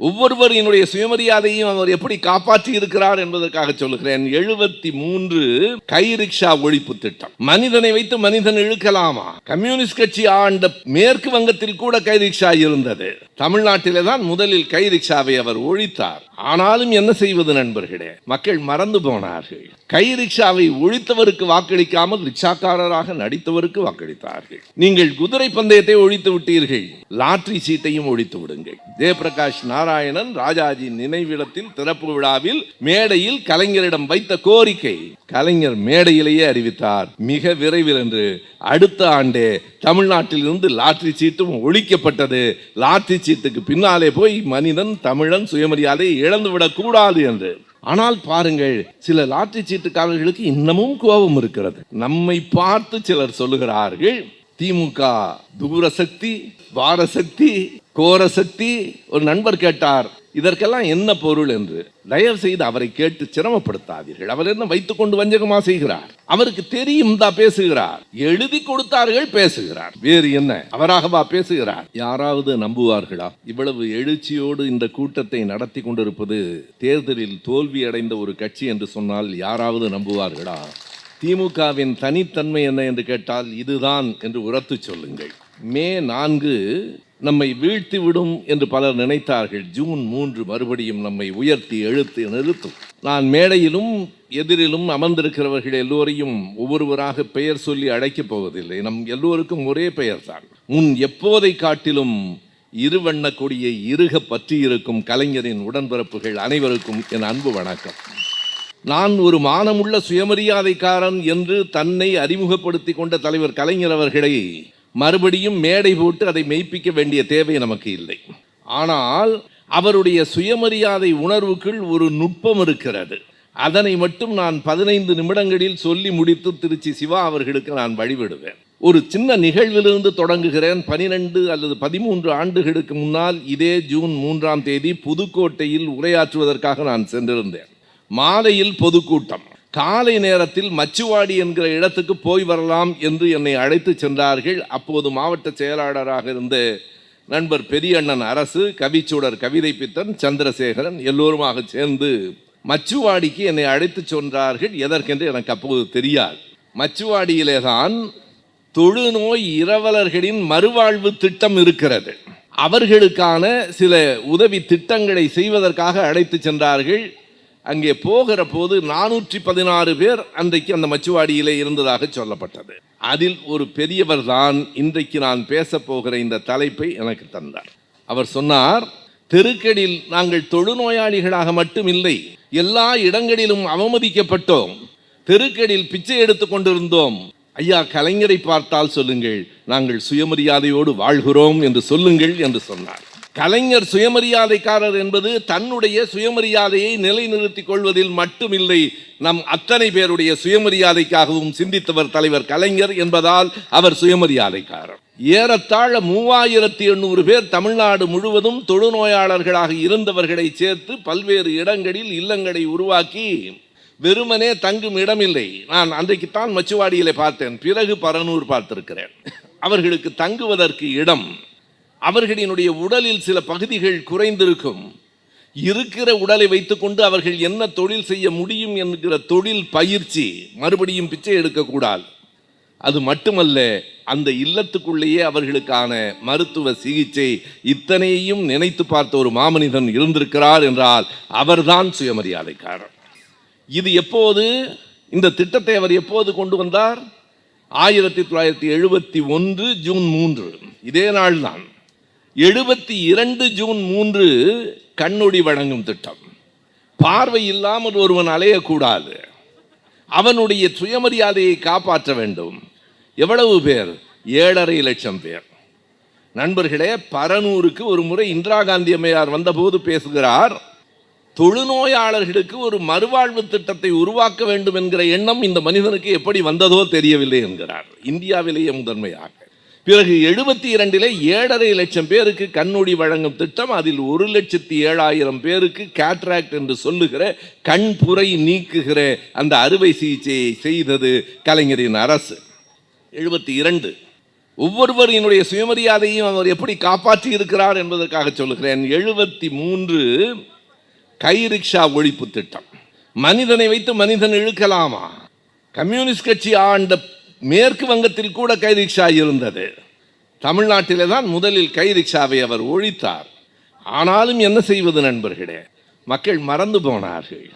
ஒவ்வொருவரினுடைய சுயமரியாதையும் அவர் எப்படி காப்பாற்றி இருக்கிறார் என்பதற்காக சொல்லுகிறேன். 73 கை ரிக்ஷா ஒழிப்பு திட்டம். மனிதனை வைத்து மனிதன் இழுக்கலாமா? கம்யூனிஸ்ட் கட்சி ஆண்ட மேற்கு வங்கத்தில் கூட கை ரிக்ஷா இருந்தது. தமிழ்நாட்டிலே தான் முதலில் கை ரிக்ஷாவை அவர் ஒழித்தார். ஆனாலும் என்ன செய்வது நண்பர்களே, மக்கள் மறந்து போனார்கள். கை ரிக்ஷாவை ஒழித்தவருக்கு வாக்களிக்காமல் ரிக்ஷாக்காரராக நடித்தவருக்கு வாக்களித்தார்கள். நீங்கள் குதிரை பந்தயத்தை ஒழித்து விட்டீர்கள், லாட்டரி சீட்டையும் ஒழித்து விடுங்கள். ஜெயபிரகாஷ் நாராயணன் ராஜாஜி நினைவிடத்தில் திறப்பு விழாவில் மேடையில் கலைஞரிடம் வைத்த கோரிக்கை கலைஞர் மேடையிலேயே அறிவித்தார், மிக விரைவில் என்று. அடுத்த ஆண்டே தமிழ்நாட்டில் இருந்து லாட்டரி சீட்டும் ஒழிக்கப்பட்டது. லாட்டரி சீட்டுக்கு பின்னாலே போய் மனிதன் தமிழன் சுயமரியாதையை இழந்துவிடக் கூடாது என்று. ஆனால் பாருங்கள், சில லாட்டரி சீட்டுக்காரர்களுக்கு இன்னமும் கோபம் இருக்கிறது. நம்மை பார்த்து சிலர் சொல்லுகிறார்கள், திமுக தூரசக்தி, வாரசக்தி, கோரசக்தி. ஒரு நண்பர் கேட்டார், இதற்கெல்லாம் என்ன பொருள் என்று. தயவு செய்து அவரை கேட்டு சிரமப்படுத்தாதீர்கள். அவர் என்ன வைத்துக் கொண்டு வஞ்சகமா செய்கிறார்? அவருக்கு தெரியும் தான் பேசுகிறார். எழுதி கொடுத்தார்கள், பேசுகிறார். வேறு என்ன, அவராகவா பேசுகிறார்? யாராவது நம்புவார்களா? இவ்வளவு எழுச்சியோடு இந்த கூட்டத்தை நடத்தி கொண்டிருப்பது தேர்தலில் தோல்வி அடைந்த ஒரு கட்சி என்று சொன்னால் யாராவது நம்புவார்களா? திமுகவின் தனித்தன்மை என்ன என்று கேட்டால் இதுதான் என்று உரத்து சொல்லுங்கள். மே 4 நம்மை வீழ்த்தி விடும் என்று பலர் நினைத்தார்கள். ஜூன் 3 மறுபடியும் நம்மை உயர்த்தி எழுத்து நிறுத்தும். நான் மேடையிலும் எதிரிலும் அமர்ந்திருக்கிறவர்கள் எல்லோரையும் ஒவ்வொருவராக பெயர் சொல்லி அழைக்கப் போவதில்லை. நம் எல்லோருக்கும் ஒரே பெயர் தான். முன் எப்போதை காட்டிலும் இருவண்ண கொடியை இறுக பற்றி இருக்கும் கலைஞரின் உடன்பிறப்புகள் அனைவருக்கும் என் அன்பு வணக்கம். நான் ஒரு மானமுள்ள சுயமரியாதைக்காரன் என்று தன்னை அறிமுகப்படுத்தி கொண்ட தலைவர் கலைஞர் அவர்களை மறுபடியும் மேடை போட்டு அதை மெய்ப்பிக்க வேண்டிய தேவை நமக்கு இல்லை. ஆனால் அவருடைய சுயமரியாதை உணர்வுக்குள் ஒரு நுட்பம் இருக்கிறது. அதனை மட்டும் நான் 15 நிமிடங்களில் சொல்லி முடித்து திருச்சி சிவா அவர்களுக்கு நான் வழிவிடுவேன். ஒரு சின்ன நிகழ்விலிருந்து தொடங்குகிறேன். 12 அல்லது 13 ஆண்டுகளுக்கு முன்னால் இதே ஜூன் 3ஆம் தேதி புதுக்கோட்டையில் உரையாற்றுவதற்காக நான் சென்றிருந்தேன். மாலையில் பொதுக்கூட்டம். காலை நேரத்தில் மச்சுவாடி என்கிற இடத்துக்கு போய் வரலாம் என்று என்னை அழைத்து சென்றார்கள். அப்போது மாவட்ட செயலாளராக இருந்த நண்பர் பெரியண்ணன் அரசு, கவிச்சூடர் கவிதை பித்தன், சந்திரசேகரன் எல்லோருமாக சேர்ந்து மச்சுவாடிக்கு என்னை அழைத்து சென்றார்கள். எதற்கென்று எனக்கு அப்போது தெரியாது. மச்சுவாடியிலே தான் தொழுநோய் இரவலர்களின் மறுவாழ்வு திட்டம் இருக்கிறது. அவர்களுக்கான சில உதவி திட்டங்களை செய்வதற்காக அழைத்து சென்றார்கள். அங்கே போகிற போது 416 பேர் அன்றைக்கு அந்த மச்சுவாடியிலே இருந்ததாக சொல்லப்பட்டது. அதில் ஒரு பெரியவர் தான் இன்றைக்கு நான் பேச போகிற இந்த தலைப்பை எனக்கு தந்தார். அவர் சொன்னார், தெருக்களில் நாங்கள் தொழுநோயாளிகளாக மட்டும் இல்லை, எல்லா இடங்களிலும் அவமதிக்கப்பட்டோம், தெருக்களில் பிச்சை எடுத்து கொண்டிருந்தோம். ஐயா, கலைஞரை பார்த்தால் சொல்லுங்கள், நாங்கள் சுயமரியாதையோடு வாழ்கிறோம் என்று சொல்லுங்கள் என்று சொன்னார். கலைஞர் சுயமரியாதைக்காரர் என்பது தன்னுடைய சுயமரியாதையை நிலைநிறுத்திக் கொள்வதில் மட்டுமில்லை, நம் அத்தனை பேருடைய சுயமரியாதைக்காகவும் சிந்தித்தவர் தலைவர் கலைஞர் என்பதால் அவர் சுயமரியாதைக்காரர். ஏறத்தாழ 3800 பேர் தமிழ்நாடு முழுவதும் தொழுநோயாளர்களாக இருந்தவர்களை சேர்த்து பல்வேறு இடங்களில் இல்லங்களை உருவாக்கி வெறுமனே தங்கும் இடமில்லை. நான் அன்றைக்குத்தான் மச்சுவாடியிலே பார்த்தேன், பிறகு பரனூர் பார்த்திருக்கிறேன். அவர்களுக்கு தங்குவதற்கு இடம், அவர்களினுடைய உடலில் சில பகுதிகள் குறைந்திருக்கும், இருக்கிற உடலை வைத்துக்கொண்டு அவர்கள் என்ன தொழில் செய்ய முடியும் என்கிற தொழில் பயிற்சி, மறுபடியும் பிச்சை எடுக்கக்கூடாது. அது மட்டுமல்ல, அந்த இல்லத்துக்குள்ளேயே அவர்களுக்கான மருத்துவ சிகிச்சை, இத்தனையும் நினைத்து பார்த்த ஒரு மாமனிதன் இருந்திருக்கிறார் என்றால் அவர்தான் சுயமரியாதைக்காரர். இது எப்போது, இந்த திட்டத்தை அவர் எப்போது கொண்டு வந்தார்? 1971 ஜூன் 3 இதே நாள் தான். 72 ஜூன் 3 கண்ணொடி வழங்கும் திட்டம். பார்வை இல்லாமல் ஒருவன் அலையக்கூடாது, அவனுடைய சுயமரியாதையை காப்பாற்ற வேண்டும். எவ்வளவு பேர்? 7.5 லட்சம் பேர். நண்பர்களே, பரனூருக்கு ஒரு முறை இந்திரா காந்தி அம்மையார் வந்தபோது பேசுகிறார், தொழுநோயாளர்களுக்கு ஒரு மறுவாழ்வு திட்டத்தை உருவாக்க வேண்டும் என்கிற எண்ணம் இந்த மனிதனுக்கு எப்படி வந்ததோ தெரியவில்லை என்கிறார், இந்தியாவிலேயே முதன்மையாக. பிறகு 72 7.5 லட்சம் பேருக்கு கண்ணொடி வழங்கும் திட்டம். அதில் 1,07,000 பேருக்கு கேட்ராக்ட் என்று சொல்லுகிற கண்புரை நீக்குகிற அந்த அறுவை சிகிச்சையை செய்தது கலைஞரின் அரசு. 72 ஒவ்வொருவரினுடைய சுயமரியாதையும் அவர் எப்படி காப்பாற்றி இருக்கிறார் என்பதற்காக சொல்லுகிறேன். 73 கை ரிக்ஷா ஒழிப்பு திட்டம். மனிதனை வைத்து மனிதன் இழுக்கலாமா? கம்யூனிஸ்ட் கட்சி ஆண்ட மேற்கு வங்கத்தில் கூட கை ரிக்ஷா இருந்தது. தமிழ்நாட்டிலே தான் முதலில் கை ரிக்ஷாவை அவர் ஒழித்தார். ஆனாலும் என்ன செய்வது நண்பர்களே, மக்கள் மறந்து போனார்கள்.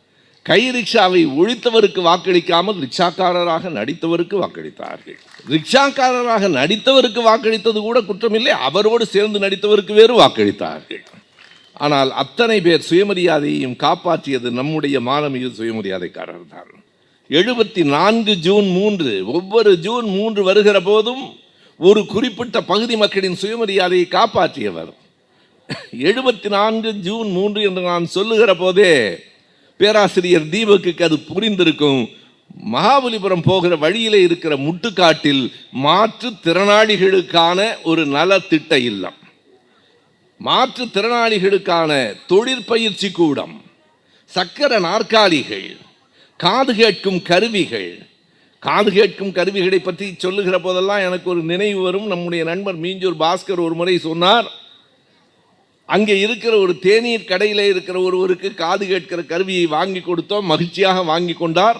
கை ரிக்ஷாவை ஒழித்தவருக்கு வாக்களிக்காமல் ரிக்ஷாக்காரராக நடித்தவருக்கு வாக்களித்தார்கள். ரிக்ஷாக்காரராக நடித்தவருக்கு வாக்களித்தது கூட குற்றமில்லை, அவரோடு சேர்ந்து நடித்தவருக்கு வேறு வாக்களித்தார்கள். ஆனால் அத்தனை பேர் சுயமரியாதையையும் காப்பாற்றியது நம்முடைய மானமிகு சுயமரியாதைக்காரர் தான். 74 ஜூன் 3, ஒவ்வொரு ஜூன் 3 வருகிற போதும் ஒரு குறிப்பிட்ட பகுதி மக்களின் சுயமரியாதையை காப்பாற்றியவர். 74 ஜூன் 3 என்று நான் சொல்லுகிற போதே பேராசிரியர் தீபக்கு அது புரிந்திருக்கும். மகாபலிபுரம் போகிற வழியிலே இருக்கிற முட்டுக்காட்டில் மாற்றுத்திறனாளிகளுக்கான ஒரு நலத்திட்ட இல்லம், மாற்றுத்திறனாளிகளுக்கான தொழிற்பயிற்சி கூடம், சக்கர நாற்காலிகள், காது கேட்கும் கருவிகள். காது கேட்கும் கருவிகளை பற்றி சொல்லுகிற போதெல்லாம் எனக்கு ஒரு நினைவு வரும். நம்முடைய நண்பர் மீஞ்சூர் பாஸ்கர் ஒரு முறை சொன்னார், அங்கே இருக்கிற ஒரு தேநீர் கடையில் இருக்கிற ஒருவருக்கு காது கேட்கிற கருவியை வாங்கி கொடுத்தோம், மகிழ்ச்சியாக வாங்கி கொண்டார்.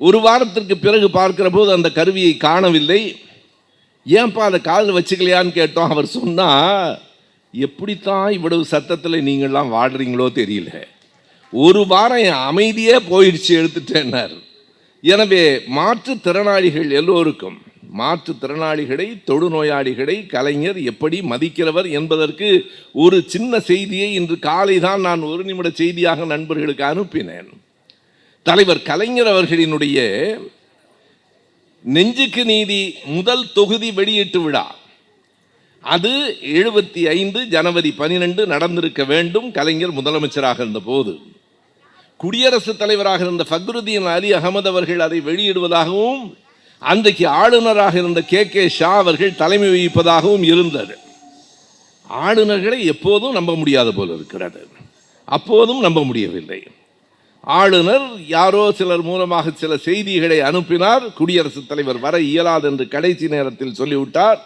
ஒரு வாரத்திற்கு பிறகு பார்க்கிற போது அந்த கருவியை காணவில்லை. ஏன்பா அதை காதில் வச்சுக்கலையான்னு கேட்டோம். அவர் சொன்னால், எப்படித்தான் இவ்வளவு சத்தத்தில் நீங்கள்லாம் வாடுறீங்களோ தெரியல, ஒரு வாரம் என் அமைதியே போயிடுச்சு எடுத்துட்டேன்னார். எனவே மாற்றுத்திறனாளிகள் எல்லோருக்கும், மாற்றுத்திறனாளிகளை, தொழுநோயாளிகளை கலைஞர் எப்படி மதிக்கிறவர் என்பதற்கு ஒரு சின்ன செய்தியை இன்று காலை தான் நான் 1 நிமிட செய்தியாக நண்பர்களுக்கு அனுப்பினேன். தலைவர் கலைஞர் அவர்களினுடைய நெஞ்சுக்கு நீதி முதல் தொகுதி வெளியீட்டு விழா, அது 75 ஜனவரி 12 நடந்திருக்க வேண்டும். கலைஞர் முதலமைச்சராக இருந்த போது குடியரசுத் தலைவராக இருந்த ஃபக்ருதீன் அலி அகமது அவர்கள் அதை வெளியிடுவதாகவும், அன்றைக்கு ஆளுநராக இருந்த கே ஷா அவர்கள் தலைமை வகிப்பதாகவும் இருந்தது. ஆளுநர்களை எப்போதும் நம்ப முடியாத போல இருக்கிறது, அப்போதும் நம்ப முடியவில்லை. ஆளுநர் யாரோ சிலர் மூலமாக சில செய்திகளை அனுப்பினார். குடியரசுத் தலைவர் வர இயலாது என்று கடைசி நேரத்தில் சொல்லிவிட்டார்.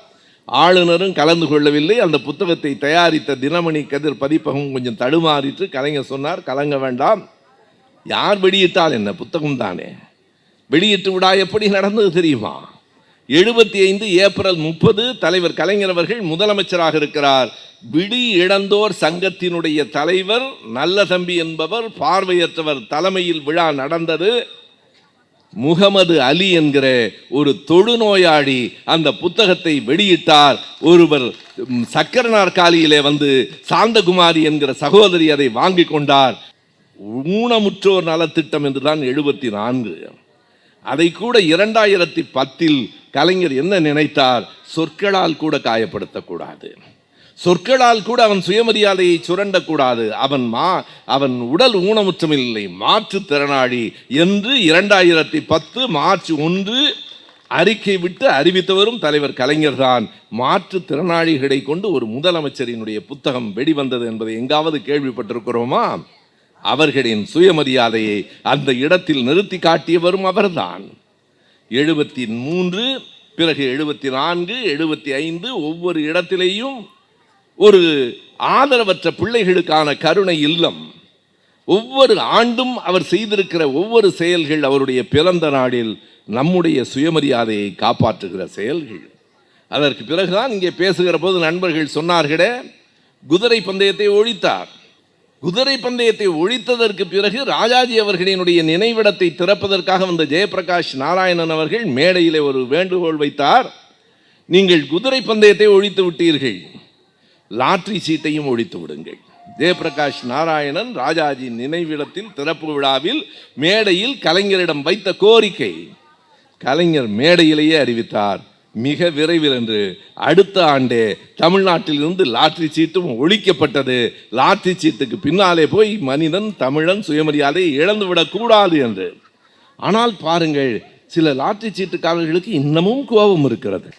ஆளுநரும் கலந்து கொள்ளவில்லை. அந்த புத்தகத்தை தயாரித்த தினமணி கதிர் பதிப்பகம் கொஞ்சம் தடுமாறிட்டு கலைஞர் சொன்னார், கலங்க வேண்டாம், யார் வெளியிட்டால் என்ன, புத்தகம் தானே. வெளியிட்டு விடா எப்படி நடந்தது தெரியுமா? 75 ஏப்ரல் 30 தலைவர் கலைஞர் அவர்கள் முதலமைச்சராக இருக்கிறார். விடி இழந்தோர் சங்கத்தினுடைய தலைவர் நல்ல தம்பி என்பவர், பார்வையற்றவர் தலைமையில் விழா நடந்தது. முகமது அலி என்கிற ஒரு தொழுநோயாளி அந்த புத்தகத்தை வெளியிட்டார். ஒருவர் சக்கர நாற்காலியிலே வந்து சாந்தகுமாரி என்கிற சகோதரி அதை வாங்கி கொண்டார். ஊனமுற்றோர் நலத்திட்டம் என்றுதான் 74. அதை கூட 2010 கலைஞர் என்ன நினைத்தார், சொற்களால் கூட காயப்படுத்தக்கூடாது, சொற்களால் கூட அவன் சுயமரியாதையை சுரண்டக்கூடாது, அவன் உடல் ஊனமுற்றமில்லை, மாற்றுத்திறனாளி என்று 2010 மார்ச் 1 அறிக்கை விட்டு அறிவித்தவரும் தலைவர் கலைஞர் தான். மாற்றுத்திறனாளிகளை கொண்டு ஒரு முதலமைச்சரினுடைய புத்தகம் வெளிவந்தது என்பதை எங்காவது கேள்விப்பட்டிருக்கிறோமா? அவர்களின் சுயமரியாதையை அந்த இடத்தில் நிறுத்தி காட்டியவரும் அவர்தான். 73, பிறகு 74, 75 ஒவ்வொரு இடத்திலேயும் ஒரு ஆதரவற்ற பிள்ளைகளுக்கான கருணை இல்லம். ஒவ்வொரு ஆண்டும் அவர் செய்திருக்கிற ஒவ்வொரு செயல்கள் அவருடைய பிறந்த நாளில் நம்முடைய சுயமரியாதையை காப்பாற்றுகிற செயல்கள். அதற்கு பிறகுதான் இங்கே பேசுகிற போது நண்பர்கள் சொன்னார்களே, குதிரை பந்தயத்தை ஒழித்தார். குதிரை பந்தயத்தை ஒழித்ததற்கு பிறகு ராஜாஜி அவர்களினுடைய நினைவிடத்தை திறப்பதற்காக வந்த ஜெயபிரகாஷ் நாராயணன் அவர்கள் மேடையிலே ஒரு வேண்டுகோள் வைத்தார். நீங்கள் குதிரை பந்தயத்தை ஒழித்து விட்டீர்கள், லாட்டரி சீட்டையும் ஒழித்து விடுங்கள். ஜெயபிரகாஷ் நாராயணன் ராஜாஜி நினைவிடத்தில் திறப்பு விழாவில் மேடையில் கலைஞரிடம் வைத்த கோரிக்கை, கலைஞர் மேடையிலேயே அறிவித்தார், மிக விரைவில் என்று. அடுத்த ஆண்டே தமிழ்நாட்டில் இருந்து லாட்டரி சீட்டும் ஒழிக்கப்பட்டது. லாட்டரி சீட்டுக்கு பின்னாலே போய் மனிதன், தமிழன் சுயமரியாதையை இழந்துவிடக் கூடாது என்று. ஆனால் பாருங்கள், சில லாட்டரி சீட்டுக்காரர்களுக்கு இன்னமும் கோபம் இருக்கிறது.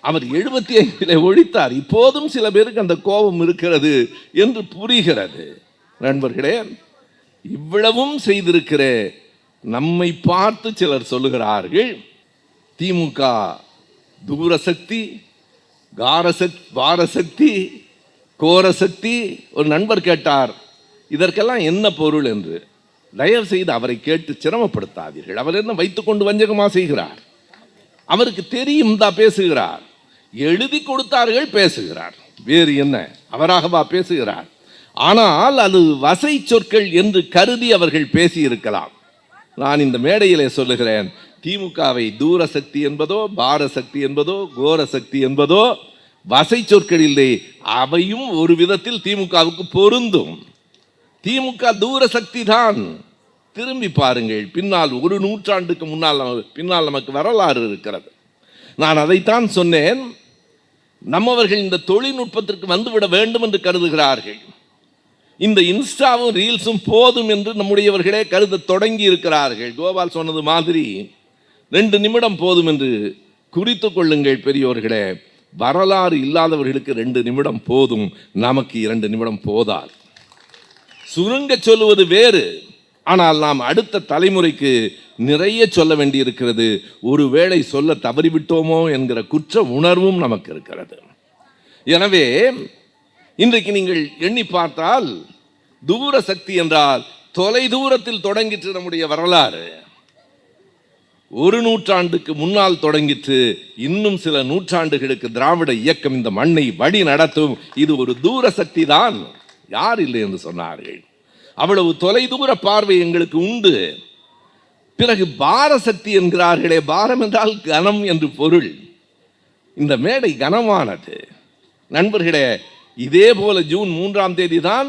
அவர் 75 ஒழித்தார், இப்போதும் சில பேருக்கு அந்த கோபம் இருக்கிறது என்று புரிகிறது. நண்பர்களே, இவ்வளவும் செய்திருக்கிற நம்மை பார்த்து சிலர் சொல்லுகிறார்கள், திமுக தூரசக்தி, வாரசக்தி, கோரசக்தி. ஒரு நண்பர் கேட்டார், இதற்கெல்லாம் என்ன பொருள் என்று. தயவு செய்து அவரை கேட்டு சிரமப்படுத்தாதீர்கள். அவர் என்ன வைத்துக்கொண்டு வஞ்சகமா செய்கிறார்? அவருக்கு தெரியும் தான் பேசுகிறார். எழுதி கொடுத்தார்கள், பேசுகிறார். வேறு என்ன, அவராகவா பேசுகிறார்? ஆனால் அது வசை சொற்கள் என்று கருதி அவர்கள் பேசியிருக்கலாம். நான் இந்த மேடையிலே சொல்லுகிறேன், திமுகவை தூரசக்தி என்பதோ, பாரசக்தி என்பதோ, கோரசக்தி என்பதோ வசை சொற்கள் இல்லை. அவையும் ஒரு விதத்தில் திமுகவுக்கு பொருந்தும். திமுக தூரசக்தி தான். திரும்பி பாருங்கள், பின்னால் ஒரு நூற்றாண்டுக்கு பின்னால் நமக்கு வரலாறு இருக்கிறது. நான் அதைத்தான் சொன்னேன். நம்மவர்கள் இந்த தொழில்நுட்பத்திற்கு வந்துவிட வேண்டும் என்று கருதுகிறார்கள். இந்த இன்ஸ்டாவும் ரீல்ஸும் போதும் என்று நம்முடையவர்களே கருத தொடங்கி இருக்கிறார்கள். கோபால் சொன்னது மாதிரி 2 நிமிடம் போதும் என்று குறித்து கொள்ளுங்கள் பெரியோர்களே. வரலாறு இல்லாதவர்களுக்கு 2 நிமிடம் போதும், நமக்கு 2 நிமிடம் போதால். சுருங்க சொல்லுவது வேறு, ஆனால் நாம் அடுத்த தலைமுறைக்கு நிறைய சொல்ல வேண்டியிருக்கிறது. ஒருவேளை சொல்ல தவறிவிட்டோமோ என்கிற குற்ற உணர்வும் நமக்கு இருக்கிறது. எனவே இன்றைக்கு நீங்கள் எண்ணி பார்த்தால், தூர சக்தி என்றால் தொலை தூரத்தில் தொடங்கிற்று நம்முடைய வரலாறு. 1 நூற்றாண்டுக்கு முன்னால் தொடங்கிற்று. இன்னும் சில நூற்றாண்டுகளுக்கு திராவிட இயக்கம் இந்த மண்ணை வழி நடத்தும். இது ஒரு தூர சக்தி தான். யார் இல்லை என்று சொன்னார்கள்? அவ்வளவு தொலை தூர பார்வை எங்களுக்கு உண்டு. பிறகு பாரசக்தி என்கிறார்களே, பாரம் என்றால் கனம் என்று பொருள். இந்த மேடை கனமானது நண்பர்களே. இதே போல ஜூன் 3ஆம் தேதி தான்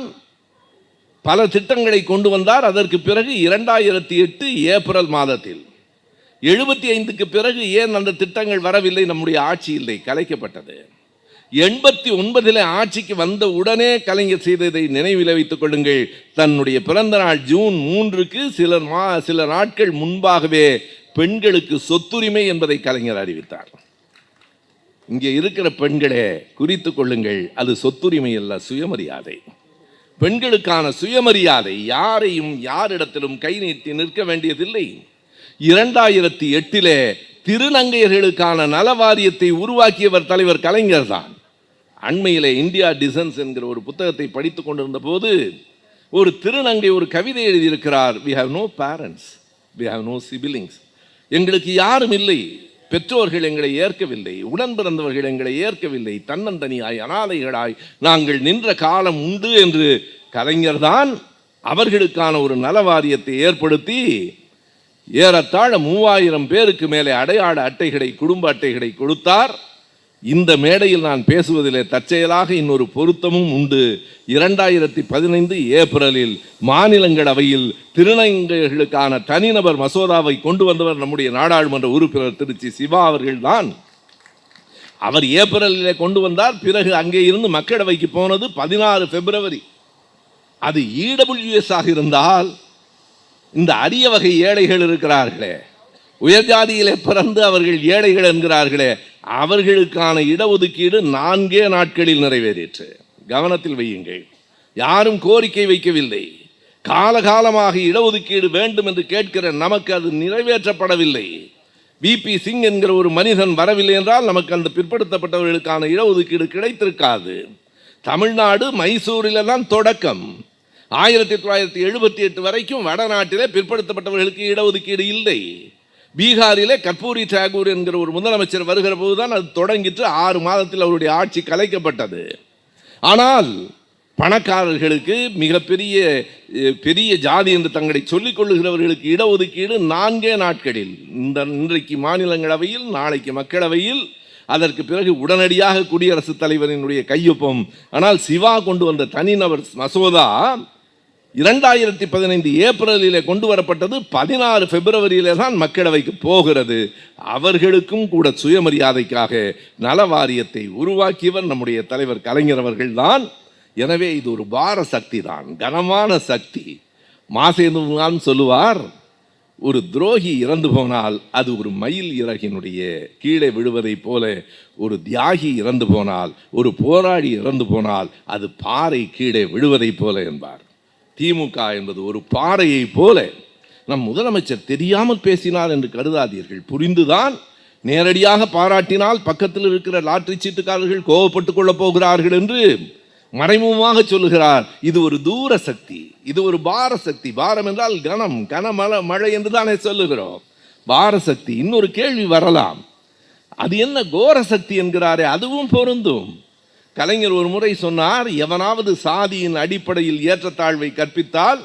பல திட்டங்களை கொண்டு வந்தார். அதற்கு பிறகு 2008 ஏப்ரல் மாதத்தில் 75க்கு பிறகு ஏன் அந்த திட்டங்கள் வரவில்லை? நம்முடைய ஆட்சி இல்லை, கலைக்கப்பட்டது. 89 ஆட்சிக்கு வந்த உடனே கலைஞர் செய்ததை நினைவில் வைத்துக் கொள்ளுங்கள். தன்னுடைய பிறந்த நாள் ஜூன் 3க்கு சில நாட்கள் முன்பாகவே பெண்களுக்கு சொத்துரிமை என்பதை கலைஞர் அறிவித்தார். இங்கே இருக்கிற பெண்களே குறித்து கொள்ளுங்கள், அது சொத்துரிமை அல்ல, சுயமரியாதை. பெண்களுக்கான சுயமரியாதை. யாரையும் யாரிடத்திலும் கை நீட்டி நிற்க வேண்டியதில்லை. 2008 திருநங்கையர்களுக்கான நல வாரியத்தை உருவாக்கியவர் தலைவர் கலைஞர் தான். அண்மையிலே இந்தியா டிசன்ஸ் என்கிற ஒரு புத்தகத்தை படித்துக் கொண்டிருந்த போது ஒரு திருநங்கை ஒரு கவிதை எழுதியிருக்கிறார். we have no parents, we have no siblings. எங்களுக்கு யாரும் இல்லை, பெற்றோர்கள் எங்களை ஏற்கவில்லை, உடன் பிறந்தவர்கள் எங்களை ஏற்கவில்லை, தன்னந்தனியாய் அனாதைகளாய் நாங்கள் நின்ற காலம் உண்டு என்று கலைஞர் தான் அவர்களுக்கான ஒரு நல வாரியத்தை ஏற்படுத்தி ஏறத்தாழ 3000 பேருக்கு மேலே அடையாள அட்டைகளை, குடும்ப அட்டைகளை கொடுத்தார். இந்த மேடையில் நான் பேசுவதிலே தற்செயலாக இன்னொரு பொருத்தமும் உண்டு. 2015 ஏப்ரலில் மாநிலங்களவையில் திருநங்கைகளுக்கான தனிநபர் மசோதாவை கொண்டு வந்தவர் நம்முடைய நாடாளுமன்ற உறுப்பினர் திருச்சி சிவா அவர்கள்தான். அவர் ஏப்ரலிலே கொண்டு வந்தார். பிறகு அங்கே இருந்து மக்களவைக்கு போனது 16 பிப்ரவரி. அது இடபிள்யூஎஸ் ஆக இருந்தால், இந்த அரிய வகை ஏழைகள் இருக்கிறார்களே, உயர்ஜாதியிலே பிறந்து அவர்கள் ஏழைகள் என்கிறார்களே, அவர்களுக்கான இடஒதுக்கீடு 4 நாட்களில் நிறைவேறிற்று. கவனத்தில் வையுங்கள். யாரும் கோரிக்கை வைக்கவில்லை. காலகாலமாக இடஒதுக்கீடு வேண்டும் என்று கேட்கிற நமக்கு அது நிறைவேற்றப்படவில்லை. விபி சிங் என்கிற ஒரு மனிதன் வரவில்லை என்றால் நமக்கு அந்த பிற்படுத்தப்பட்டவர்களுக்கான இடஒதுக்கீடு கிடைத்திருக்காது. தமிழ்நாடு மைசூரில் தான் தொடக்கம். 1978 வரைக்கும் வடநாட்டிலே பிற்படுத்தப்பட்டவர்களுக்கு இடஒதுக்கீடு இல்லை. பீகாரிலே கற்பூரி தாகூர் என்கிற ஒரு முதலமைச்சர் வருகிற போதுதான் அது தொடங்கிட்டு 6 மாதத்தில் அவருடைய ஆட்சி கலைக்கப்பட்டது. ஆனால் பணக்காரர்களுக்கு, பெரிய ஜாதி என்று தங்களை சொல்லிக் கொள்ளுகிறவர்களுக்கு இடஒதுக்கீடு 4 நாட்களில். இன்றைக்கு மாநிலங்களவையில், நாளைக்கு மக்களவையில், அதற்கு பிறகு உடனடியாக குடியரசுத் தலைவரினுடைய கையொப்பம். ஆனால் சிவா கொண்டு வந்த தனிநபர் மசோதா 2015 ஏப்ரலிலே கொண்டு வரப்பட்டது. 16 பிப்ரவரியிலே தான் மக்களவைக்கு போகிறது. அவர்களுக்கும் கூட சுயமரியாதைக்காக நல வாரியத்தை உருவாக்கியவர் நம்முடைய தலைவர் கலைஞர் அவர்கள் தான். எனவே இது ஒரு பார சக்தி தான், கனமான சக்தி. மாசேதுதான் சொல்லுவார், ஒரு துரோகி இறந்து போனால் அது ஒரு மயில் இறகினுடைய கீழே விழுவதை போல, ஒரு தியாகி இறந்து போனால், ஒரு போராடி இறந்து போனால் அது பாறை கீழே விழுவதை போல என்பார். திமுக என்பது ஒரு பாறையை போல. நம் முதலமைச்சர் தெரியாமல் பேசினார் என்று கருதாதீர்கள், புரிந்துதான் நேரடியாக பாராட்டினால் பக்கத்தில் இருக்கிற லாட்டரி சீட்டுக்காரர்கள் கோபப்பட்டுக் கொள்ளப் போகிறார்கள் என்று மறைமுகமாக சொல்லுகிறார். இது ஒரு தூர சக்தி, இது ஒரு பார சக்தி. பாரம் என்றால் கனம், மழை என்று தானே சொல்லுகிறோம். பார சக்தி. இன்னொரு கேள்வி வரலாம், அது என்ன கோர சக்தி என்கிறாரே, அதுவும் பொருந்தும். கலைஞர் ஒரு முறை சொன்னார், எவனாவது சாதியின் அடிப்படையில் ஏற்றத்தாழ்வை கற்பித்தால்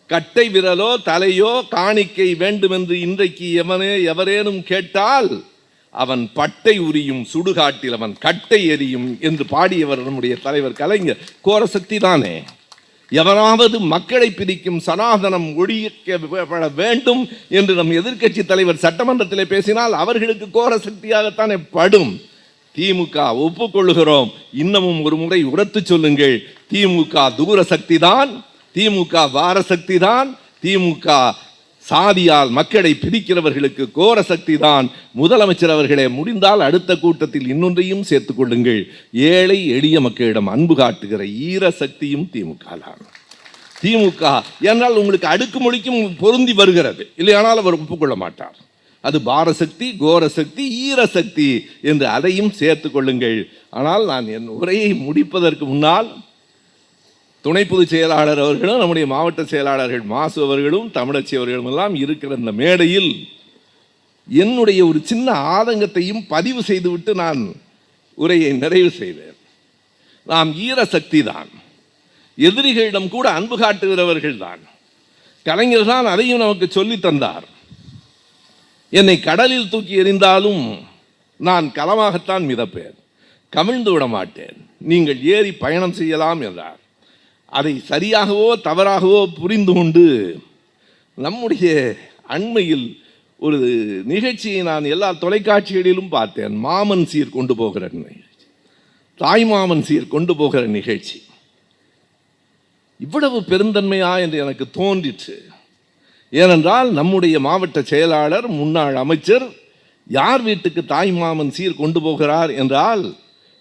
கட்டை விரலோ தலையோ காணிக்கை வேண்டுமென்று இன்றைக்கு எவரேனும் கேட்டால் அவன் பட்டை உரியும் சுடுகாட்டில் அவன் கட்டை எரியும் என்று பாடியவர் நம்முடைய தலைவர் கலைஞர். கோரசக்தி தானே. எவனாவது மக்களை பிரிக்கும் சனாதனம் ஒழிக்கப்பட வேண்டும் என்று நம் எதிர்க்கட்சி தலைவர் சட்டமன்றத்தில் பேசினால் அவர்களுக்கு கோரசக்தியாகத்தானே படும். திமுக ஒப்புக்கொள்ளுகிறோம், இன்னமும் ஒரு முறை உரத்து சொல்லுங்கள், திமுக தூர சக்தி தான், திமுக வார சக்தி தான், திமுக சாதியால் மக்களை பிரிக்கிறவர்களுக்கு கோர சக்தி தான். முதலமைச்சர் அவர்களே, முடிந்தால் அடுத்த கூட்டத்தில் இன்னொன்றையும் சேர்த்துக் கொள்ளுங்கள், ஏழை எளிய மக்களிடம் அன்பு காட்டுகிற ஈர சக்தியும் திமுக தான். திமுக என்றால் உங்களுக்கு அடுக்குமொழிக்கும் பொருந்தி வருகிறது, இல்லையானால் அவர் ஒப்புக்கொள்ள மாட்டார். அது பாரசக்தி, கோரசக்தி, ஈரசக்தி என்று அதையும் சேர்த்துக் கொள்ளுங்கள். ஆனால் நான் என் உரையை முடிப்பதற்கு முன்னால் துணை பொதுச் செயலாளர் அவர்களும் நம்முடைய மாவட்ட செயலாளர்கள் மாசு அவர்களும் தமிழச்சி அவர்களும் எல்லாம் இருக்கிற இந்த மேடையில் என்னுடைய ஒரு சின்ன ஆதங்கத்தையும் பதிவு செய்துவிட்டு நான் உரையை நிறைவு செய்தேன். நாம் ஈரசக்தி தான், எதிரிகளிடம் கூட அன்பு காட்டுகிறவர்கள் தான். கலைஞர் தான் அதையும் நமக்கு சொல்லி தந்தார். என்னை கடலில் தூக்கி எறிந்தாலும் நான் களமாகத்தான் மிதப்பேன், கவிழ்ந்து விட மாட்டேன், நீங்கள் ஏறி பயணம் செய்யலாம் என்றார். அதை சரியாகவோ தவறாகவோ புரிந்து கொண்டு நம்முடைய அண்மையில் ஒரு நிகழ்ச்சியை நான் எல்லா தொலைக்காட்சிகளிலும் பார்த்தேன். மாமன் சீர் கொண்டு போகிற நிகழ்ச்சி, தாய்மாமன் சீர் கொண்டு போகிற நிகழ்ச்சி. இவ்வளவு பெருந்தன்மையா என்று எனக்கு தோன்றிற்று. ஏனென்றால் நம்முடைய மாவட்ட செயலாளர் முன்னாள் அமைச்சர் யார் வீட்டுக்கு தாய்மாமன் சீர் கொண்டு போகிறார் என்றால்,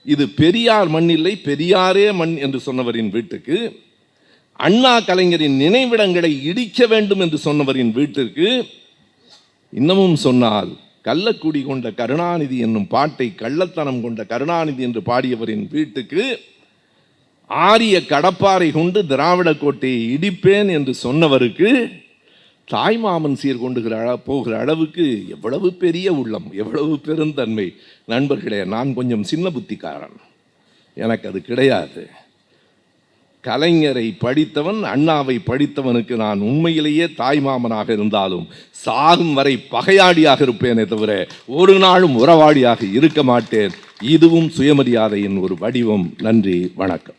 இது பெரியார் மண் இல்லை, பெரியாரே மண் என்று சொன்னவரின் வீட்டுக்கு, அண்ணா கலைஞரின் நினைவிடங்களை இடிக்க வேண்டும் என்று சொன்னவரின் வீட்டிற்கு, இன்னமும் சொன்னால் கள்ளக்குடி கொண்ட கருணாநிதி என்னும் பாட்டை கள்ளத்தனம் கொண்ட கருணாநிதி என்று பாடியவரின் வீட்டுக்கு, ஆரிய கடப்பாறை கொண்டு திராவிட கோட்டையை இடிப்பேன் என்று சொன்னவருக்கு தாய்மாமன் சீர் கொண்டு போகிற அளவுக்கு எவ்வளவு பெரிய உள்ளம், எவ்வளவு பெருந்தன்மை. நண்பர்களே, நான் கொஞ்சம் சின்ன புத்திக்காரன், எனக்கு அது கிடையாது. கலைஞரை படித்தவன், அண்ணாவை படித்தவனுக்கு நான் உண்மையிலேயே தாய்மாமனாக இருந்தாலும் சாகும் வரை பகையாடியாக இருப்பேனே தவிர ஒரு நாளும் உறவாடியாக இருக்க மாட்டேன். இதுவும் சுயமரியாதையின் ஒரு வடிவம். நன்றி, வணக்கம்.